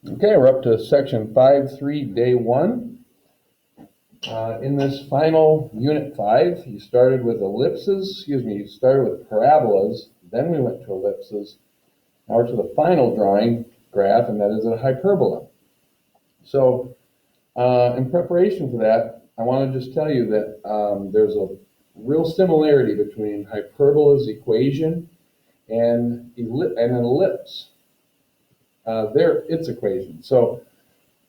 Okay, we're up to section 5.3, day 1. In this final unit 5, you started with parabolas, then we went to ellipses. Now we're to the final drawing graph, and that is a hyperbola. So in preparation for that, I want to just tell you that there's a real similarity between hyperbola's equation and an ellipse. Its equation. So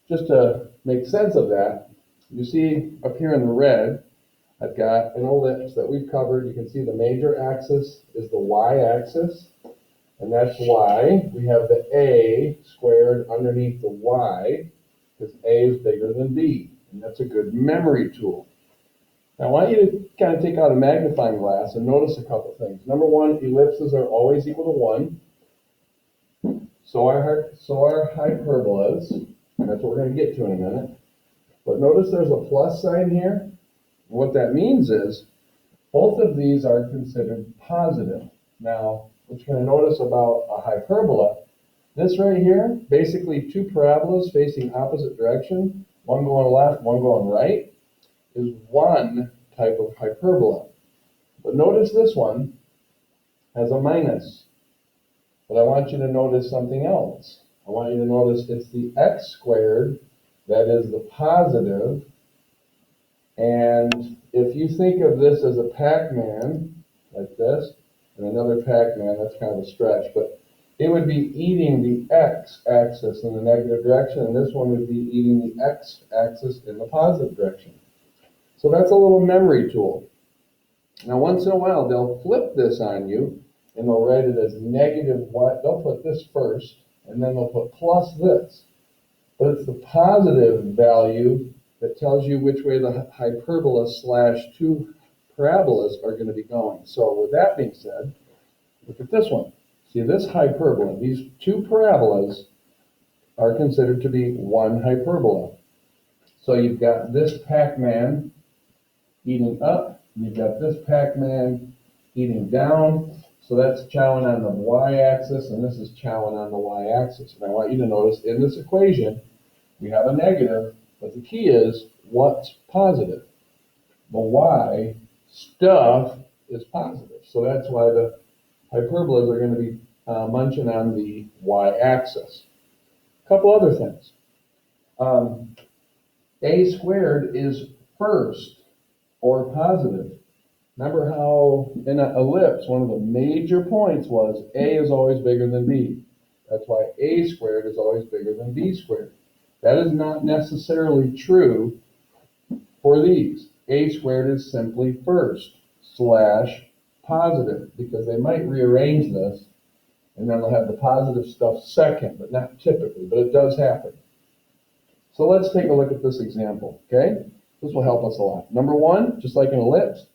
just to make sense of that, you see up here in the red, I've got an ellipse that we've covered. You can see the major axis is the y-axis, and that's why we have the a squared underneath the y, because a is bigger than b, and that's a good memory tool. Now I want you to kind of take out a magnifying glass and notice a couple things. Number one, ellipses are always equal to 1. So are hyperbolas, and that's what we're going to get to in a minute. But notice there's a plus sign here. What that means is both of these are considered positive. Now, what you're going to notice about a hyperbola, this right here, basically two parabolas facing opposite direction, one going left, one going right, is one type of hyperbola. But notice this one has a minus. But I want you to notice something else. I want you to notice it's the x squared that is the positive. And if you think of this as a Pac-Man, like this, and another Pac-Man, that's kind of a stretch, but it would be eating the x-axis in the negative direction, and this one would be eating the x-axis in the positive direction. So that's a little memory tool. Now, once in a while, they'll flip this on you, and they'll write it as negative y. They'll put this first, and then they'll put plus this. But it's the positive value that tells you which way the hyperbola / two parabolas are going to be going. So with that being said, look at this one. See this hyperbola, these two parabolas are considered to be one hyperbola. So you've got this Pac-Man eating up, you've got this Pac-Man eating down. So that's chowing on the y-axis, and this is chowing on the y-axis. And I want you to notice in this equation, we have a negative, but the key is what's positive. The y stuff is positive. So that's why the hyperbolas are going to be munching on the y-axis. A couple other things. A squared is first or positive. Remember how in an ellipse, one of the major points was A is always bigger than B. That's why A squared is always bigger than B squared. That is not necessarily true for these. A squared is simply first / positive, because they might rearrange this and then they'll have the positive stuff second, but not typically, but it does happen. So let's take a look at this example, okay? This will help us a lot. Number one, just like an ellipse,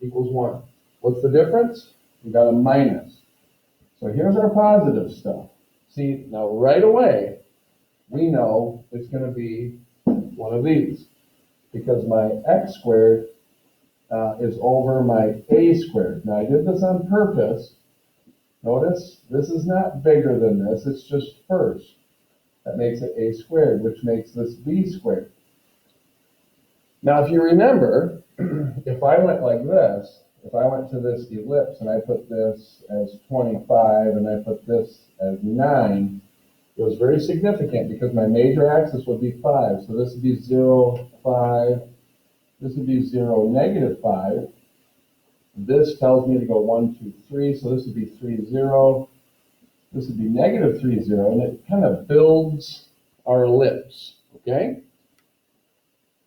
equals 1. What's the difference? We got a minus. So here's our positive stuff. See, now right away, we know it's going to be one of these, because my x squared is over my a squared. Now I did this on purpose. Notice this is not bigger than this, it's just first. That makes it a squared, which makes this b squared. Now if you remember, if I went like this, if I went to this ellipse and I put this as 25 and I put this as 9, it was very significant because my major axis would be 5. So this would be 0, 5. This would be 0, negative 5. This tells me to go 1, 2, 3. So this would be 3, 0. This would be negative 3, 0. And it kind of builds our ellipse. Okay?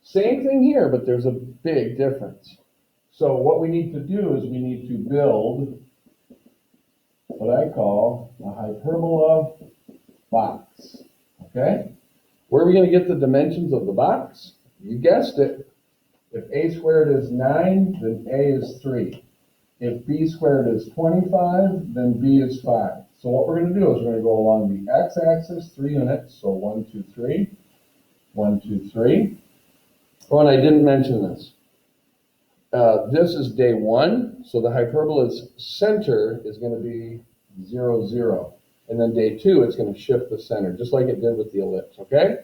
Same thing here, but there's a big difference. So what we need to do is we need to build what I call a hyperbola box. Okay? Where are we going to get the dimensions of the box? You guessed it. If a squared is 9, then a is 3. If b squared is 25, then b is 5. So what we're going to do is we're going to go along the x-axis 3 units. So 1, 2, 3. 1, 2, 3. Oh, and I didn't mention this. This is day 1, so the hyperbola's center is going to be 0, 0. And then day 2, it's going to shift the center, just like it did with the ellipse, okay?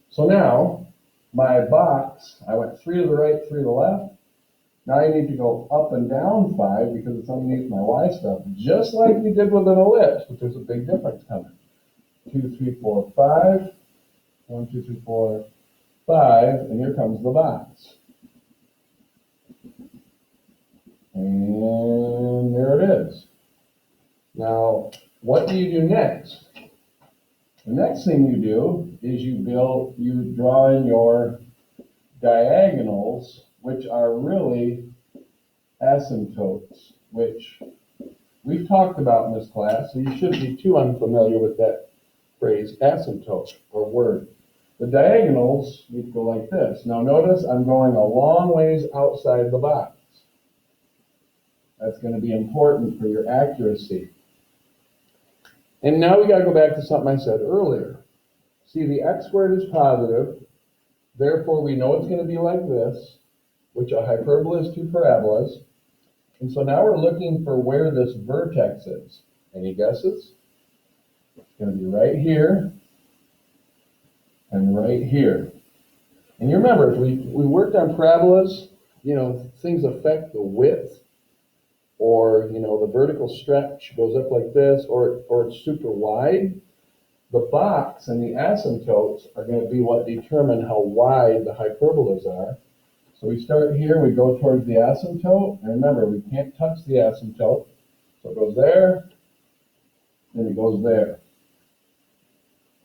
So now, my box, I went 3 to the right, 3 to the left. Now I need to go up and down 5 because it's underneath my y stuff, just like we did with an ellipse, but there's a big difference coming. 2, 3, 4, 5. 1, 2, 3, 4, 5, and here comes the box. And there it is. Now, what do you do next? The next thing you do is you draw in your diagonals, which are really asymptotes, which we've talked about in this class, so you shouldn't be too unfamiliar with that phrase asymptote or word. The diagonals need to go like this. Now notice I'm going a long ways outside the box. That's going to be important for your accuracy. And now we got to go back to something I said earlier. See, the x squared is positive, therefore we know it's going to be like this, which a hyperbola is 2 parabolas. And so now we're looking for where this vertex is. Any guesses? It's going to be right here and right here. And you remember, if we worked on parabolas, things affect the width, or, the vertical stretch goes up like this, or it's super wide. The box and the asymptotes are going to be what determine how wide the hyperbolas are. So we start here, we go towards the asymptote, and remember, we can't touch the asymptote. So it goes there, then it goes there.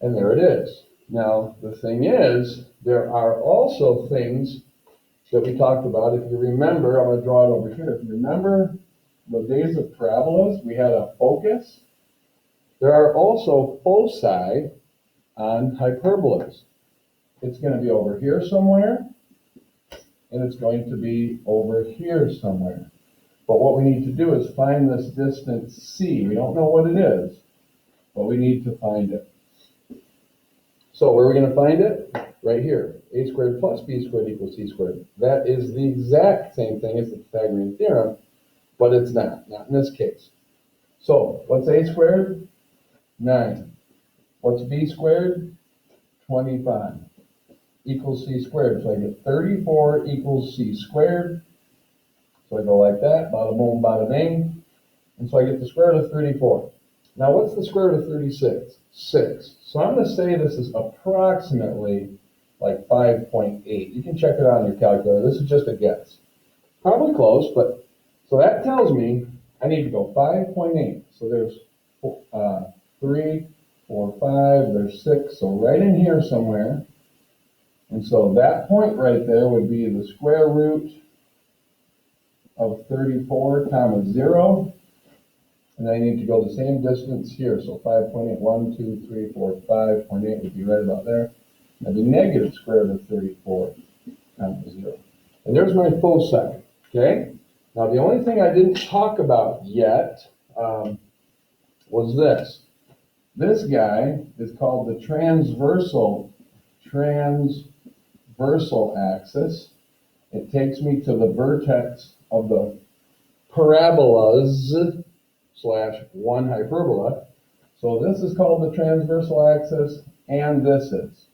And there it is. Now, the thing is, there are also things that we talked about. If you remember, I'm going to draw it over here. If you remember the days of parabolas, we had a focus. There are also foci on hyperbolas. It's going to be over here somewhere, and it's going to be over here somewhere. But what we need to do is find this distance c. We don't know what it is, but we need to find it. So where are we going to find it? Right here. A squared plus b squared equals c squared. That is the exact same thing as the Pythagorean theorem, but it's not in this case. So what's a squared? 9. What's b squared? 25. Equals c squared. So I get 34 equals c squared. So I go like that, bada boom, bada bing. And so I get the square root of 34. Now what's the square root of 36? 6. So I'm going to say this is approximately like 5.8. You can check it out on your calculator. This is just a guess. Probably close, but so that tells me I need to go 5.8. So there's 3, 4, 5, there's 6. So right in here somewhere. And so that point right there would be the square root of 34 comma 0. And I need to go the same distance here. So 5.8, 1, 2, 3, 4, 5.8 would be right about there. That'd be negative square root of 34 comma 0. And there's my foci, okay? Now the only thing I didn't talk about yet was this. This guy is called the transversal axis. It takes me to the vertex of the parabolas / one hyperbola. So this is called the transversal axis, and this is.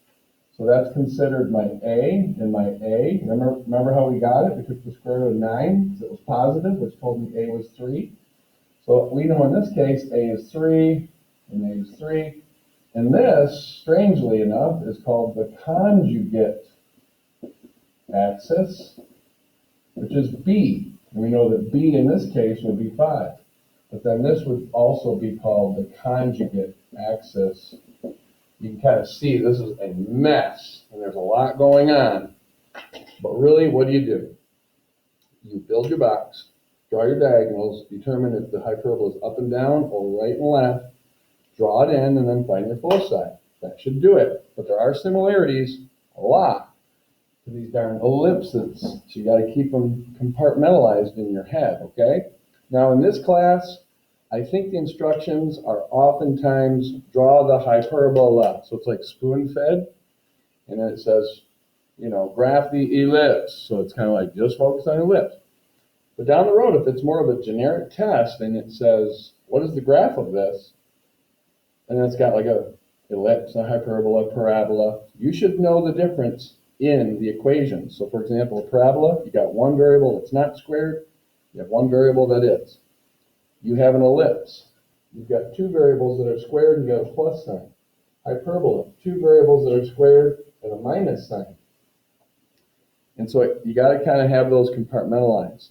So that's considered my A and my A. Remember how we got it? We took the square root of 9 because it was positive, which told me A was 3. So we know in this case A is 3 and A is 3. And this, strangely enough, is called the conjugate axis, which is B. And we know that B in this case would be 5. But then this would also be called the conjugate axis. You can kind of see this is a mess, and there's a lot going on. But really, what do? You build your box, draw your diagonals, determine if the hyperbola is up and down or right and left, draw it in, and then find your foci. That should do it. But there are similarities, a lot, to these darn ellipses. So you got to keep them compartmentalized in your head, okay? Now in this class, I think the instructions are oftentimes draw the hyperbola. So it's like spoon-fed, and then it says, graph the ellipse. So it's kind of like just focus on ellipse. But down the road, if it's more of a generic test and it says, what is the graph of this? and then it's got like a ellipse, a hyperbola, parabola. You should know the difference in the equation. So for example, a parabola, you got one variable that's not squared, you have one variable that is. You have an ellipse. You've got two variables that are squared and you got a plus sign. Hyperbola, two variables that are squared and a minus sign. And so you got to kind of have those compartmentalized.